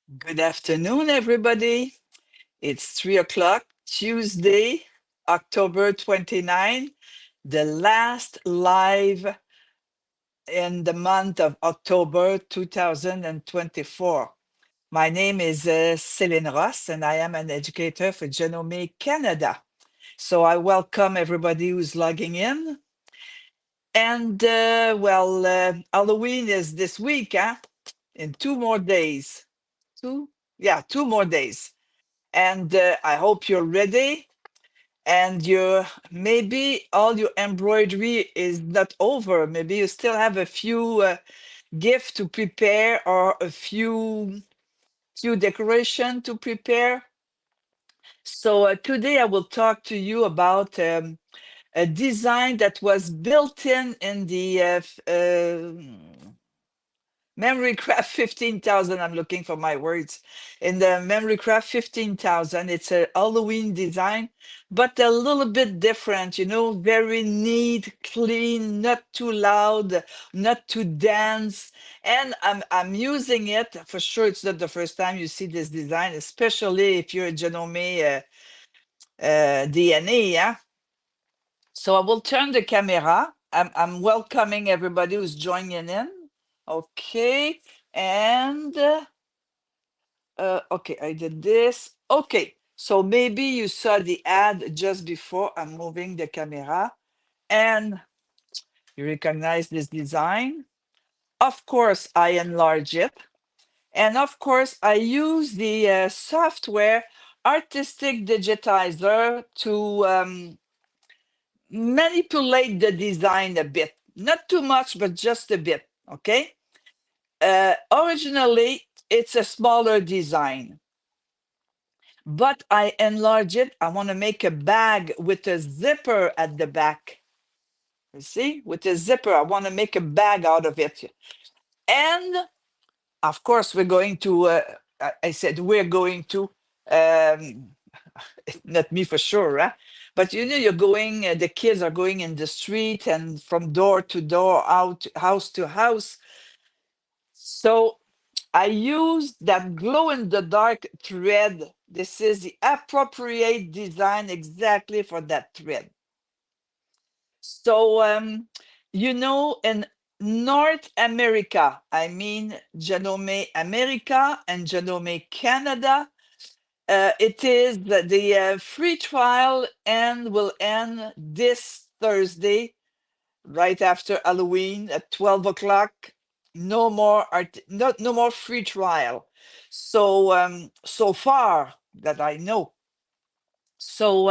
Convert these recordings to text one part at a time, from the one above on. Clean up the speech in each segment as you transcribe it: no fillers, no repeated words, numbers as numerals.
Good afternoon, everybody. It's 3 o'clock, Tuesday, October 29, the last live in the month of October 2024. My name is Céline Ross, and I am an educator for Genome Canada. So I welcome everybody who's logging in. And Halloween is this week, huh? In 2 more days. Two? Yeah, 2 more days. And I hope you're ready. And your maybe all your embroidery is not over. Maybe you still have a few gifts to prepare or a few decoration to prepare. So today I will talk to you about a design that was built in the Memory Craft 15,000. I'm looking for my words. In the Memory Craft 15,000, it's a Halloween design, but a little bit different, very neat, clean, not too loud, not too dense. And I'm using it for sure. It's not the first time you see this design, especially if you're a Genome DNA. Yeah. So I will turn the camera. I'm welcoming everybody who's joining in. Okay. And okay, I did this. Okay. So maybe you saw the ad just before I'm moving the camera and you recognize this design. Of course, I enlarge it. And of course, I use the software Artistic Digitizer to manipulate the design a bit. Not too much, but just a bit. Okay. Originally, it's a smaller design, but I enlarge it. I want to make a bag with a zipper at the back. You see, with a zipper, I want to make a bag out of it. And of course, we're going to, I said, we're going to, um, not me for sure, huh? But you're going, the kids are going in the street and from door to door, out, house to house. So I use that glow in the dark thread. This is the appropriate design exactly for that thread. So, in North America, I mean Genome America and Genome Canada, it is the free trial and will end this Thursday, right after Halloween at 12 o'clock. No more no more free trial. So so far that I know. So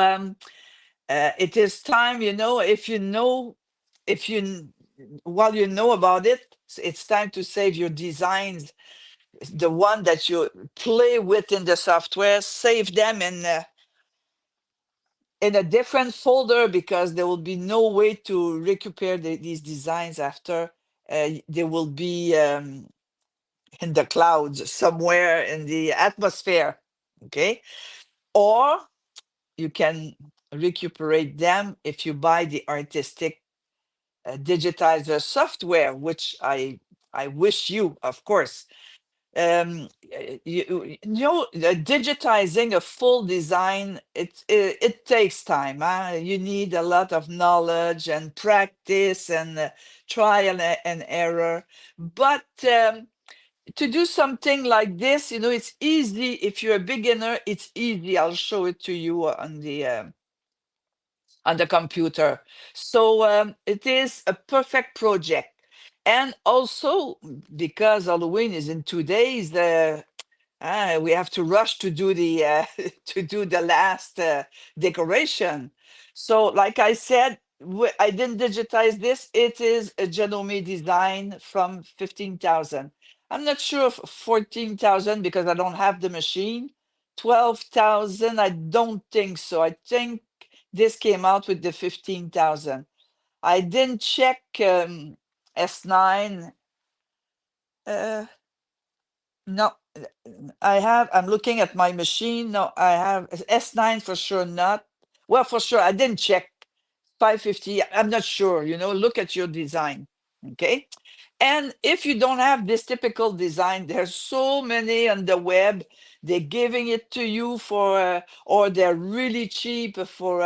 it is time, if you while you know about it, it's time to save your designs, the one that you play with in the software. Save them in a different folder, because there will be no way to recuperate these designs after. They will be in the clouds somewhere in the atmosphere. Okay. Or you can recuperate them if you buy the artistic digitizer software, which I wish you, of course. Digitizing a full design, it takes time. You need a lot of knowledge and practice and trial and error. But to do something like this, it's easy. If you're a beginner, it's easy. I'll show it to you on the computer. So it is a perfect project. And also, because Halloween is in 2 days, we have to rush to do the to do the last decoration. So, like I said, I didn't digitize this. It is a Genome design from 15,000. I'm not sure of 14,000 because I don't have the machine. 12,000, I don't think so. I think this came out with the 15,000. I didn't check S9. Uh, no, I'm looking at my machine. No, I have S9 for sure, not. Well, for sure, I didn't check 550. I'm not sure, look at your design. Okay. And if you don't have this typical design, there's so many on the web. They're giving it to you for, or they're really cheap for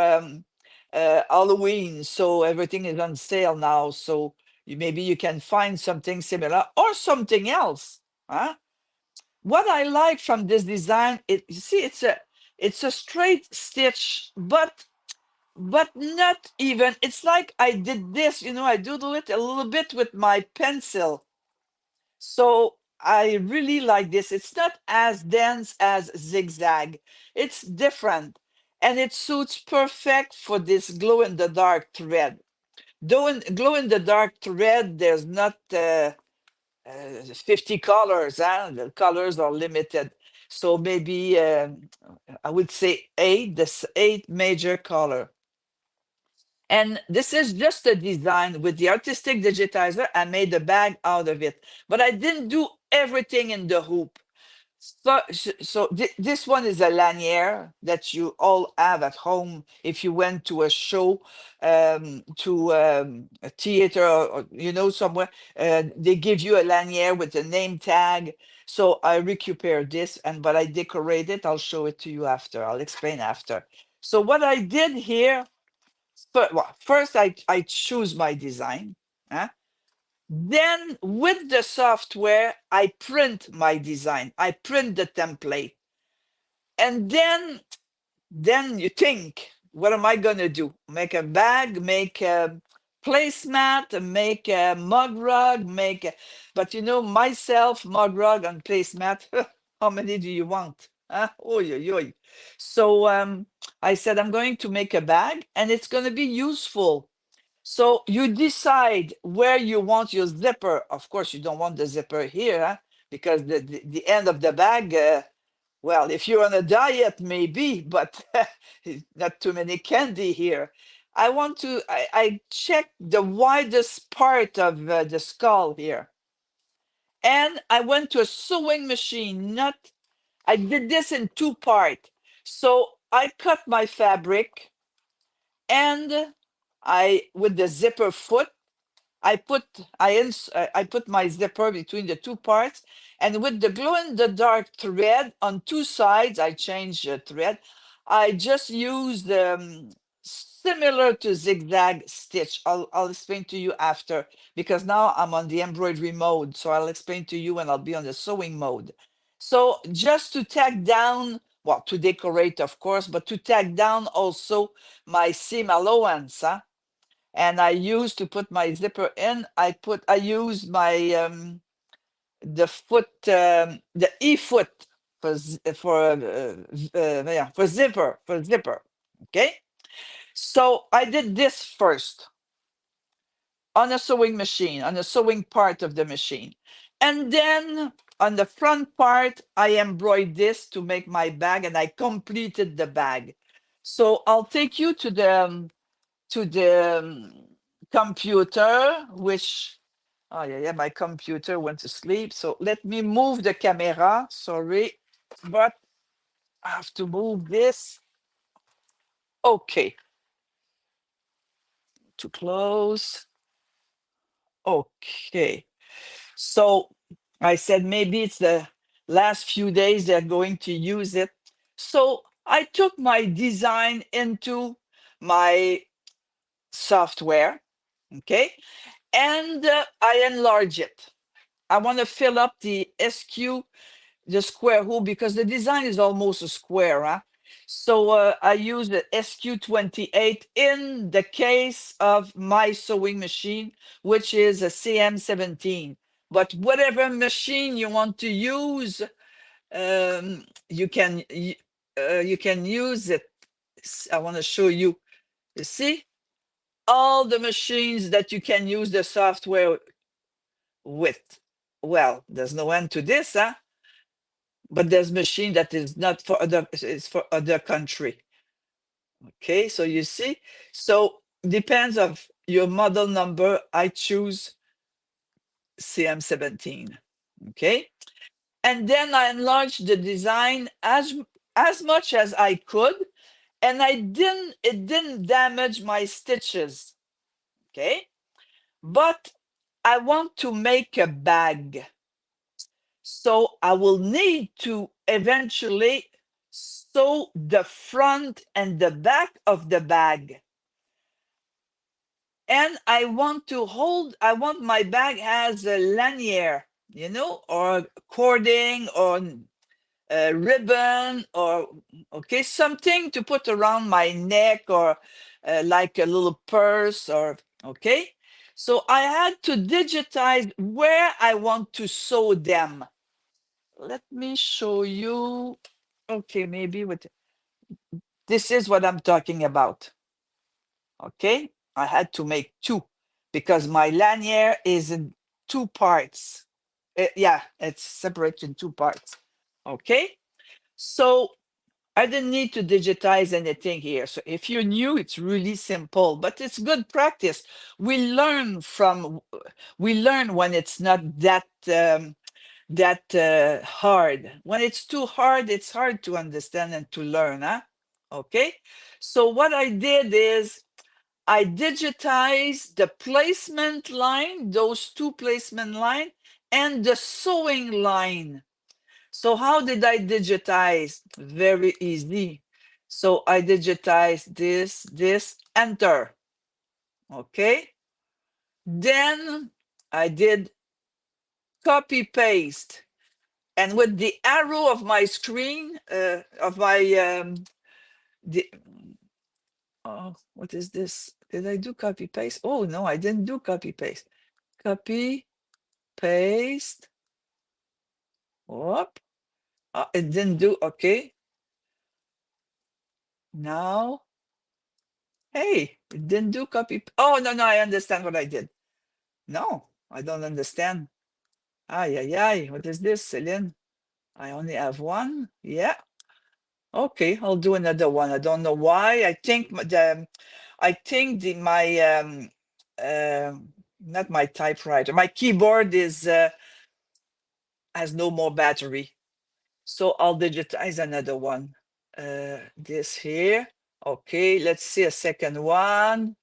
Halloween. So everything is on sale now. So maybe you can find something similar or something else. Huh? What I like from this design, you see, it's a straight stitch, but not even. It's like I did this, I doodle it a little bit with my pencil. So I really like this. It's not as dense as zigzag. It's different. And it suits perfect for this glow in the dark thread. Though in glow in the dark thread, there's not 50 colors. Huh? The colors are limited. So maybe I would say eight, this eight major color. And this is just a design with the artistic digitizer. I made a bag out of it, but I didn't do everything in the hoop. So this one is a lanier that you all have at home if you went to a show, to a theater, or somewhere. They give you a lanier with a name tag. So I recuperate this, but I decorate it. I'll show it to you after. I'll explain after. So what I did here, first I choose my design. Huh? Then with the software, I print my design. I print the template. And then you think, what am I going to do? Make a bag, make a placemat, make a mug rug, but myself, mug rug and placemat, how many do you want? Huh? Oy, oy, oy. So I said, I'm going to make a bag and it's going to be useful. So you decide where you want your zipper. Of course, you don't want the zipper here, huh? Because the end of the bag, well, if you're on a diet, maybe, but not too many candy here. I check the widest part of the skull here. And I went to a sewing machine, I did this in two parts. So I cut my fabric and with the zipper foot, I put my zipper between the two parts, and with the glow in the dark thread on two sides, I changed the thread. I just used similar to zigzag stitch. I'll explain to you after, because now I'm on the embroidery mode. So I'll explain to you when I'll be on the sewing mode. So just to tack down, well, to decorate, of course, but to tack down also my seam allowance. Huh? And I used to put my zipper in. I used my the foot, the E foot for zipper. Okay, so I did this first on a sewing machine, on the sewing part of the machine, and then on the front part I embroidered this to make my bag, and I completed the bag. So I'll take you to the computer, which, oh yeah, my computer went to sleep. So let me move the camera. Sorry, but I have to move this. Okay, to close. Okay, so I said maybe it's the last few days they're going to use it. So I took my design into my software, okay, and I enlarge it. I want to fill up the SQ, the square hole, because the design is almost a square. Huh? So I use the SQ28 in the case of my sewing machine, which is a CM17. But whatever machine you want to use, you can use it. I want to show you. You see all the machines that you can use the software with. Well, there's no end to this, huh? But there's machine that is not for other, it's for other country. Okay, so you see, so depends of your model number. I choose CM17. Okay, and then I enlarged the design as much as I could, and it didn't damage my stitches. Okay, but I want to make a bag. So I will need to eventually sew the front and the back of the bag. And I want my bag has a lanyard, or cording or a ribbon or, okay, something to put around my neck or like a little purse or, okay. So I had to digitize where I want to sew them. Let me show you. Okay, maybe with this is what I'm talking about. Okay, I had to make two because my lanyard is in two parts. Yeah, it's separated in two parts. Okay, so I didn't need to digitize anything here. So if you're new, it's really simple, but it's good practice. We learn when it's not that hard. When it's too hard, it's hard to understand and to learn, huh? Okay. So what I did is I digitized the placement line, those two placement line, and the sewing line. So how did I digitize? Very easy. So I digitized this, enter. Okay. Then I did copy paste. And with the arrow of my screen, of my, the, oh, what is this? Did I do copy paste? Oh, no, I didn't do copy paste. Copy, paste. Whoop. Oh, it didn't do, okay. Now, hey, it didn't do copy. Oh, no, I understand what I did. No, I don't understand. Ay, ay, ay, what is this, Celine? I only have one. Yeah. Okay, I'll do another one. I don't know why. I think my not my typewriter, my keyboard is has no more battery. So I'll digitize another one. This here. Okay, let's see a second one.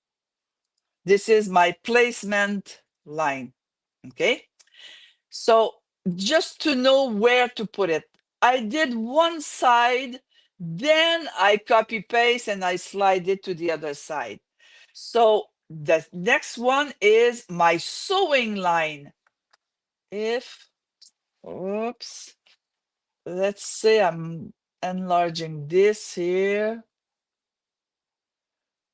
This is my placement line. Okay. So just to know where to put it, I did one side, then I copy paste and I slide it to the other side. So the next one is my sewing line. If, oops, let's say I'm enlarging this here.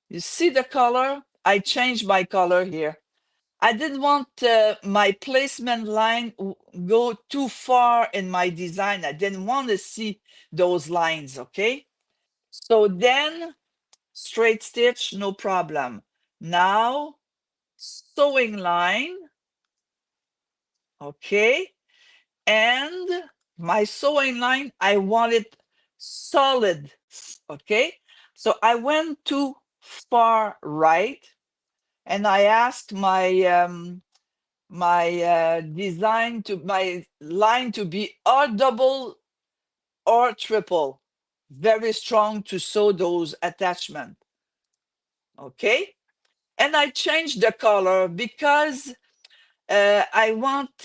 You see the color? I changed my color here. I didn't want my placement line go too far in my design. I didn't want to see those lines, okay? So then straight stitch, no problem. Now sewing line, okay? And my sewing line, I want it solid, okay? So I went too far right and I asked my line to be or double or triple, very strong to sew those attachment. Okay, and I changed the color because I want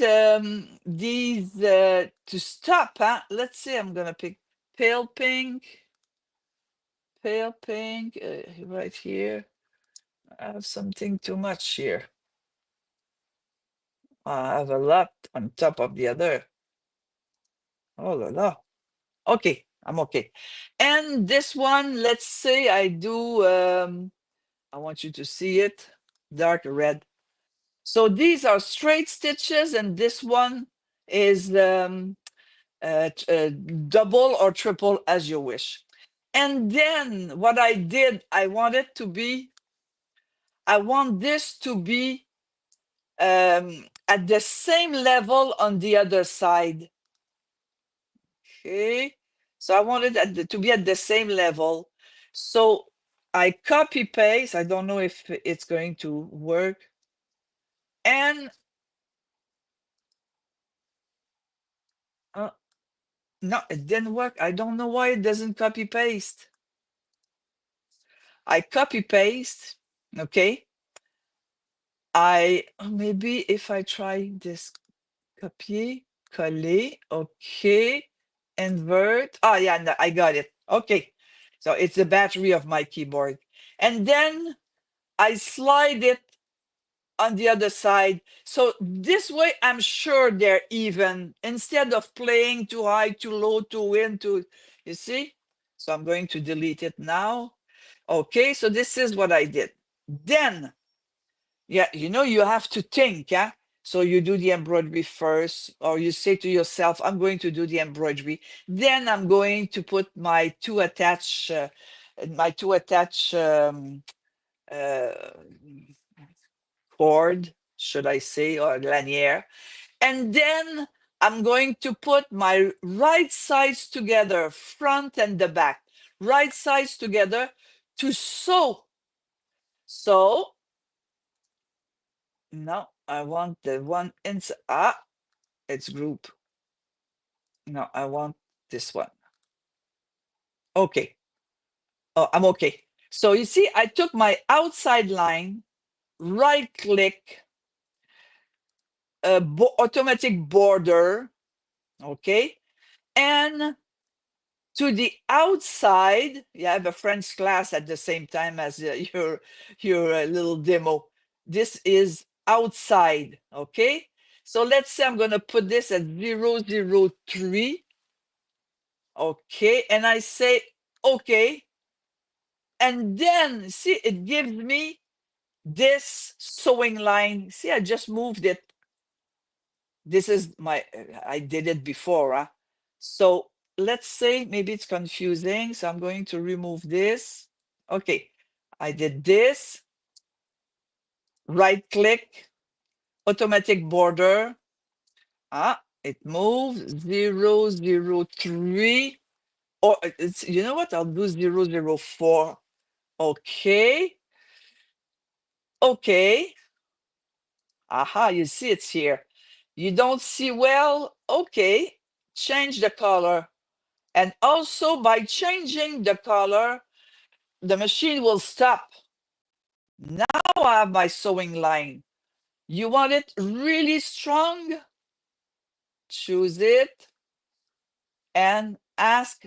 these to stop, huh? Let's see, I'm gonna pick pale pink right here. I have something too much here. I have a lot on top of the other. Oh la la. Okay, I'm okay. And this one, let's say I do, I want you to see it, dark red. So these are straight stitches, and this one is double or triple as you wish. And then what I did, I want this to be at the same level on the other side. Okay, so I wanted to be at the same level. So I copy paste. I don't know if it's going to work. And no, it didn't work. I don't know why it doesn't copy paste. I copy paste. Okay. maybe if I try this, copier, coller, okay, invert. Oh yeah, no, I got it. Okay, so it's the battery of my keyboard. And then I slide it on the other side. So this way, I'm sure they're even, instead of playing too high, too low, too in, too, you see? So I'm going to delete it now. Okay, so this is what I did. Then, yeah, you have to think, yeah? So you do the embroidery first, or you say to yourself, I'm going to do the embroidery. Then I'm going to put my two attach, uh, cord, should I say, or lanier. And then I'm going to put my right sides together, front and the back, right sides together to sew. So now I want the one inside. Ah, it's group. No, I want this one. Okay. Oh, I'm okay. So you see, I took my outside line, right click, automatic border. Okay. And to the outside, you have a French class at the same time as your little demo. This is outside, okay? So let's say I'm going to put this at 003, okay? And I say, okay. And then, see, it gives me this sewing line. See, I just moved it. This is I did it before, huh? So let's say maybe it's confusing. So I'm going to remove this. Okay, I did this. Right click, automatic border. Ah, it moves 003. Or it's, you know what? I'll do 004. Okay. Okay. Aha, you see it's here. You don't see well? Okay. Change the color. And also by changing the color, the machine will stop. Now I have my sewing line. You want it really strong? Choose it and ask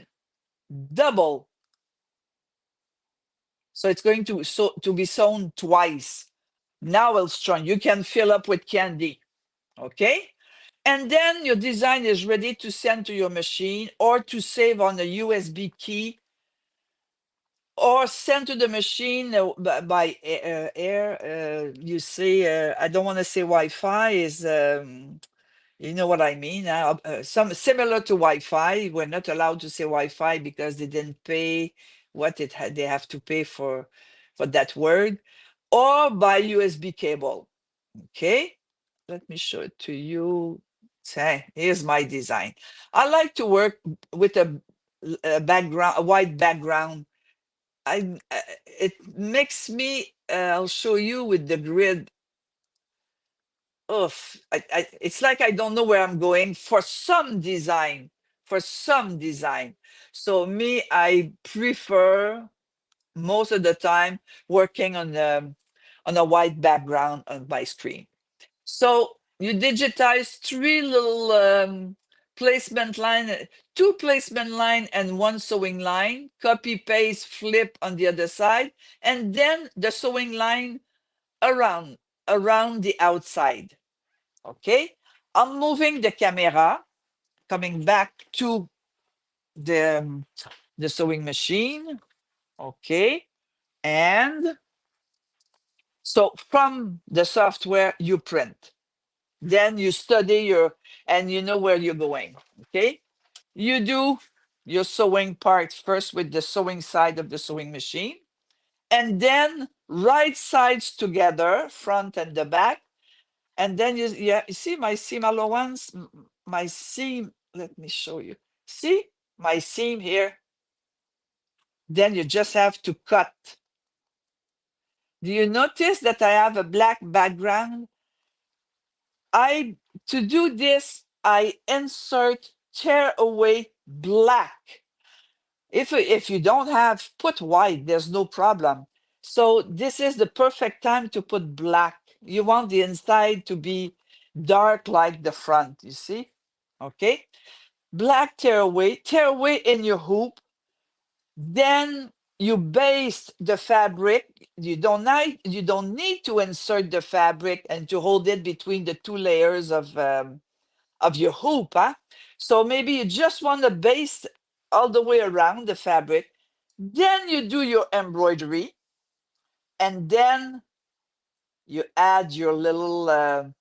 double. So it's going to be sewn twice. Now it's strong. You can fill up with candy. Okay? And then your design is ready to send to your machine or to save on a USB key or send to the machine by air. You say, I don't want to say Wi-Fi is, you know what I mean? Some similar to Wi-Fi. We're not allowed to say Wi-Fi because they didn't pay what they have to pay for that word, or by USB cable. Okay, let me show it to you. Say, here's my design. I like to work with a background, a white background. It makes me. I'll show you with the grid. Oof, it's like I don't know where I'm going for some design. For some design. So me, I prefer most of the time working on a white background on my screen. So you digitize three little placement line, two placement line and one sewing line, copy, paste, flip on the other side, and then the sewing line around the outside. Okay, I'm moving the camera, coming back to the sewing machine. Okay, and so from the software you print. Then you study and you know where you're going. Okay, you do your sewing part first with the sewing side of the sewing machine, and then right sides together, front and the back. And then you see my seam allowance, my seam. Let me show you. See my seam here. Then you just have to cut. Do you notice that I have a black background? To do this, I insert tear away black. If you don't have, put white, there's no problem. So this is the perfect time to put black. You want the inside to be dark like the front, you see? Okay. Black tear away in your hoop. Then you baste the fabric. You don't need to insert the fabric and to hold it between the two layers of your hoop, huh? So maybe you just want to baste all the way around the fabric. Then you do your embroidery, and then you add your little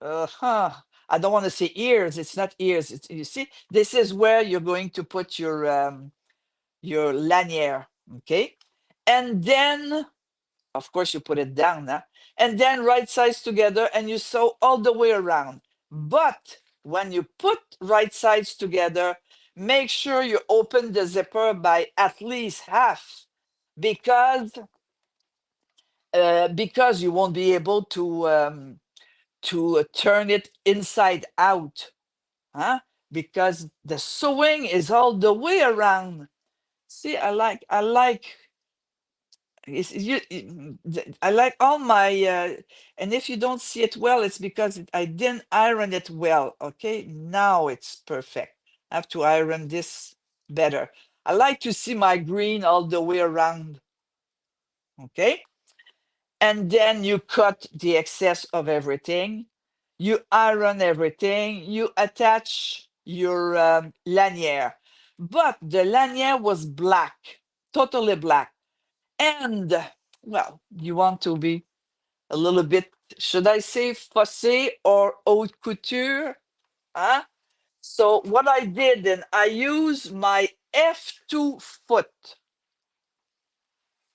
huh. I don't want to say ears. It's not ears. It's, you see, this is where you're going to put your lanier. Okay. And then, of course, you put it down now. And then right sides together and you sew all the way around. But when you put right sides together, make sure you open the zipper by at least half, because you won't be able to turn it inside out, huh? Because the sewing is all the way around. See, I like all my and if you don't see it well, it's because I didn't iron it well. Okay, now it's perfect. I have to iron this better. I like to see my green all the way around. Okay, and then you cut the excess of everything. You iron everything. You attach your lanier, but the lanier was black, totally black. And well, you want to be a little bit, should I say, fussy or haute couture? Huh? So what I did then, I used my F2 foot,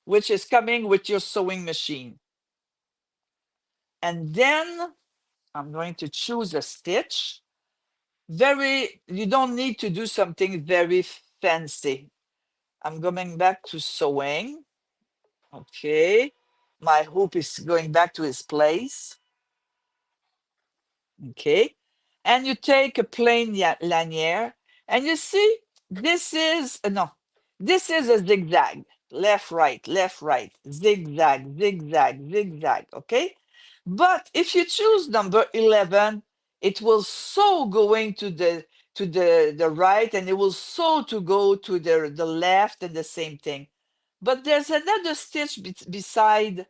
which is coming with your sewing machine. And then I'm going to choose a stitch. You don't need to do something very fancy. I'm going back to sewing. Okay. My hoop is going back to its place. Okay. And you take a plain lanier, and you see, this is, no, this is a zigzag, left, right, zigzag, zigzag, zigzag, okay? But if you choose number 11, it will so going to the right, and it will so to go to the left, and the same thing. But there's another stitch beside.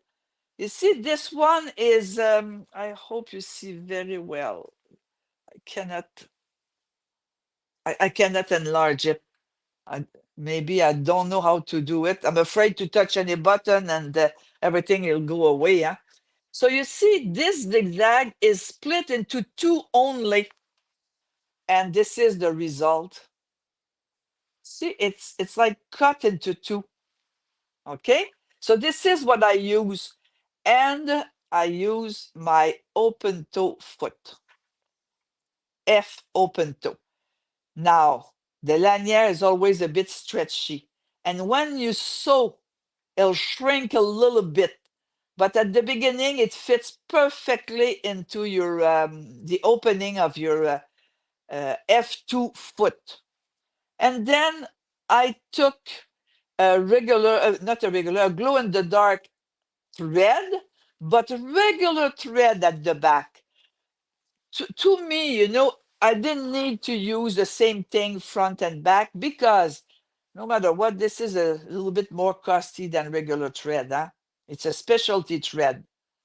You see, this one is, I hope you see very well. I cannot, I cannot enlarge it. Maybe I don't know how to do it. I'm afraid to touch any button, and everything will go away. Yeah? So you see, this zigzag is split into two only, and this is the result. See, it's like cut into two. Okay, so this is what I use, and I use my open toe foot, F open toe. Now, the lanier is always a bit stretchy, and when you sew, it'll shrink a little bit. But at the beginning, it fits perfectly into your the opening of your F2 foot. And then I took a regular, not a regular, a glow in the dark thread, but regular thread at the back. To me, I didn't need to use the same thing front and back, because no matter what, this is a little bit more costly than regular thread. Huh? It's a specialty thread.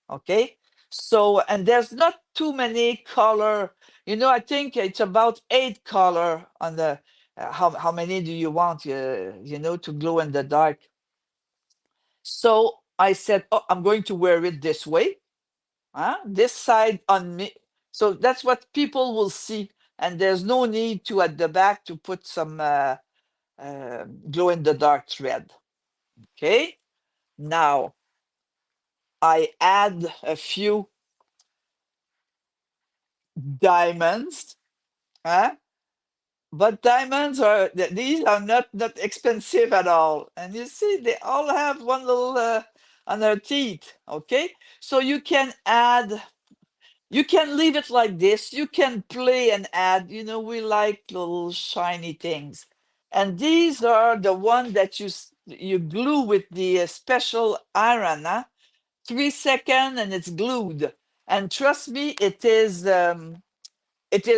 Okay. So, and there's not too many color. I think it's about 8 color on the. How many do you want? To glow in the dark. So I said, oh, I'm going to wear it this way. This side on me. So that's what people will see. And there's no need to, at the back, to put some glow in the dark thread. Okay. Now I add a few diamonds. Huh? But diamonds these are not expensive at all. And you see, they all have one little on their teeth. Okay. So you can add. You can leave it like this. You can play and add. We like little shiny things. And these are the one that you glue with the special iron, huh? 3 seconds and it's glued. And trust me, it is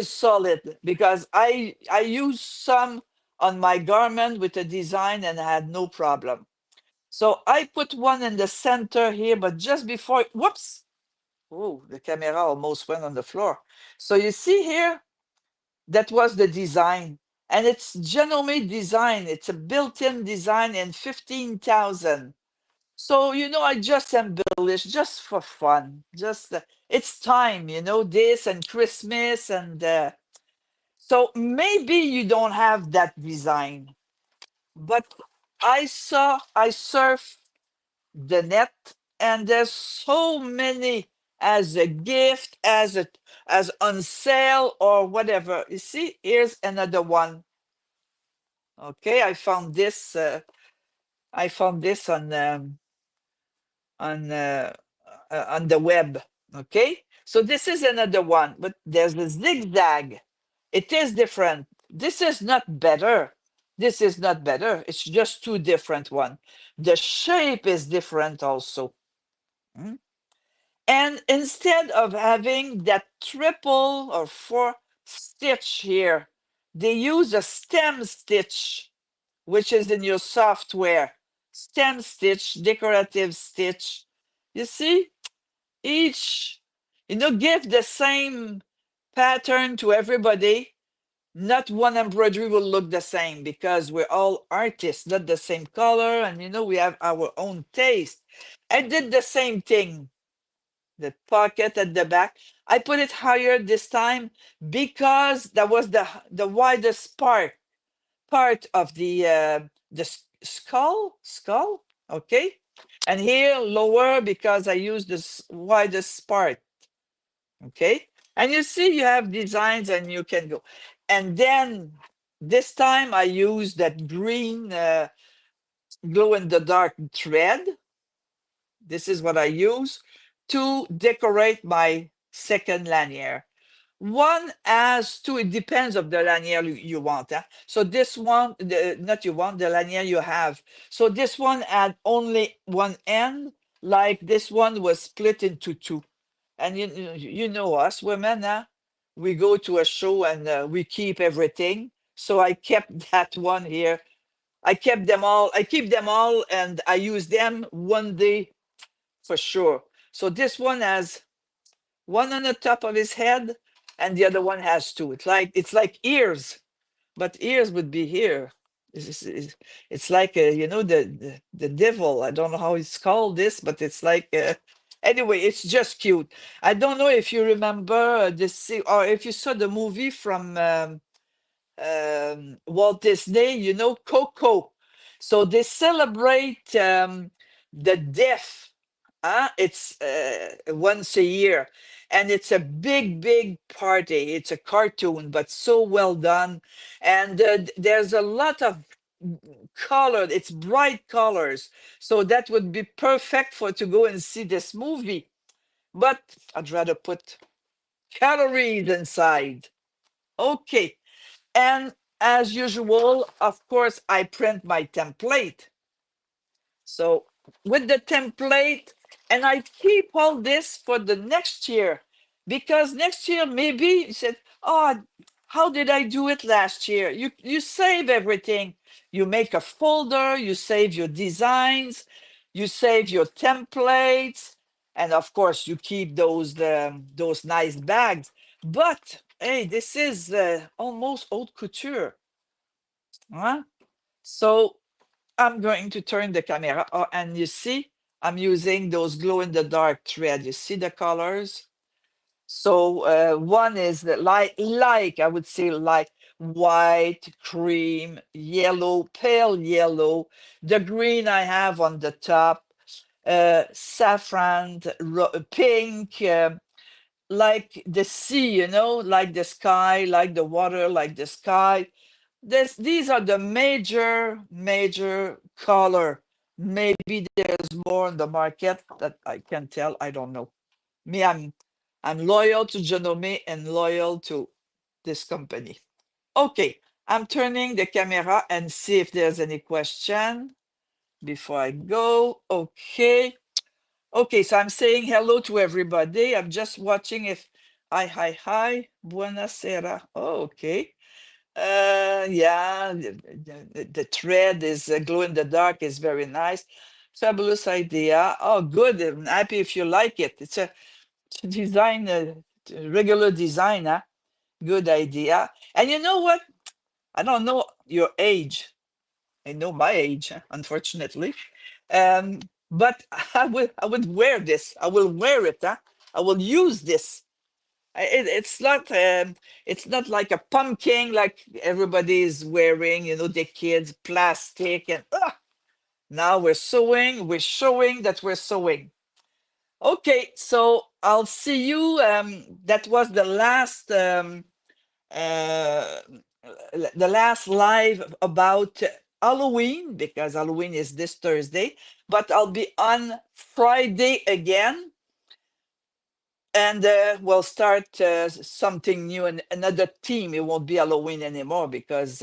solid because I used some on my garment with a design and I had no problem. So I put one in the center here, but just before, whoops, oh, the camera almost went on the floor. So you see here, that was the design. And it's Genome design. It's a built-in design in 15,000. So, I just embellish just for fun. Just, it's time, this and Christmas. And so maybe you don't have that design. But I surf the net, and there's so many as a gift, as on sale or whatever. You see, here's another one. Okay, I found this. I found this on on the web. Okay, so this is another one, but there's the zigzag. It is different. This is not better. This is not better. It's just two different one. The shape is different also. Mm. And instead of having that triple or four stitch here, they use a stem stitch, which is in your software. Stem stitch, decorative stitch. You see, each, give the same pattern to everybody. Not one embroidery will look the same because we're all artists, not the same color, and we have our own taste. I did the same thing. The pocket at the back, I put it higher this time because that was the widest part of the skull. Okay, and here lower because I use this widest part. Okay, and you see you have designs and you can go. And then this time I use that green glow in the dark thread. This is what I use to decorate my second lanyard. One has two, it depends of the lanyard you want. So this one, not you want, the lanyard you have. So this one had only one end, like this one was split into two. And you know us women, we go to a show and we keep everything. So I kept that one here. I kept them all. I keep them all and I use them one day for sure. So this one has one on the top of his head and the other one has two. It's like ears, but ears would be here. It's like the devil. I don't know how it's called this, but it's like anyway, it's just cute. I don't know if you remember this or if you saw the movie from Walt Disney, Coco. So they celebrate the death. It's once a year, and it's a big, big party. It's a cartoon, but so well done. And there's a lot of color. It's bright colors, so that would be perfect for to go and see this movie. But I'd rather put calories inside. Okay. And as usual, of course, I print my template. So with the template, and I keep all this for the next year because next year maybe you said, "Oh, how did I do it last year?" You save everything. You make a folder. You save your designs. You save your templates, and of course, you keep those nice bags. But hey, this is almost haute couture, huh? So I'm going to turn the camera and you see, I'm using those glow in the dark thread. You see the colors? So one is the like I would say like white, cream, yellow, pale yellow, the green I have on the top, saffron, pink, like the sea, like the sky, like the water, like the sky. These are the major color. Maybe there's more in the market that I can tell. I don't know. Me, I'm loyal to Genome and loyal to this company. Okay, I'm turning the camera and see if there's any question before I go. Okay. Okay, so I'm saying hello to everybody. I'm just watching if hi. Buonasera. Oh, okay. Yeah, the thread is glow in the dark is very nice. Fabulous idea. Oh, good. I'm happy if you like it. It's a design, regular design, huh? Good idea. And you know what? I don't know your age. I know my age, unfortunately. Um, but I would wear this. I will wear it. Huh? I will use this. It's not like a pumpkin like everybody is wearing. The kids plastic and now we're sewing. We're showing that we're sewing. Okay, so I'll see you. That was uh, the last live about Halloween, because Halloween is this Thursday, but I'll be on Friday again, and we'll start something new and another theme. It won't be Halloween anymore because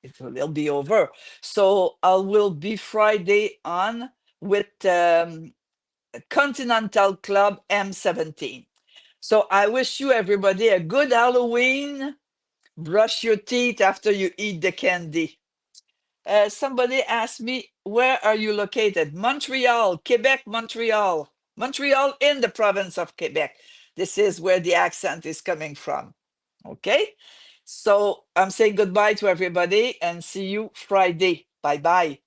it'll be over. So I will be Friday on with Continental Club M17. So I wish you everybody a good Halloween. Brush your teeth after you eat the candy. Somebody asked me, where are you located? Montreal, Quebec, Montreal. Montreal in the province of Quebec. This is where the accent is coming from. Okay? So I'm saying goodbye to everybody and see you Friday. Bye bye.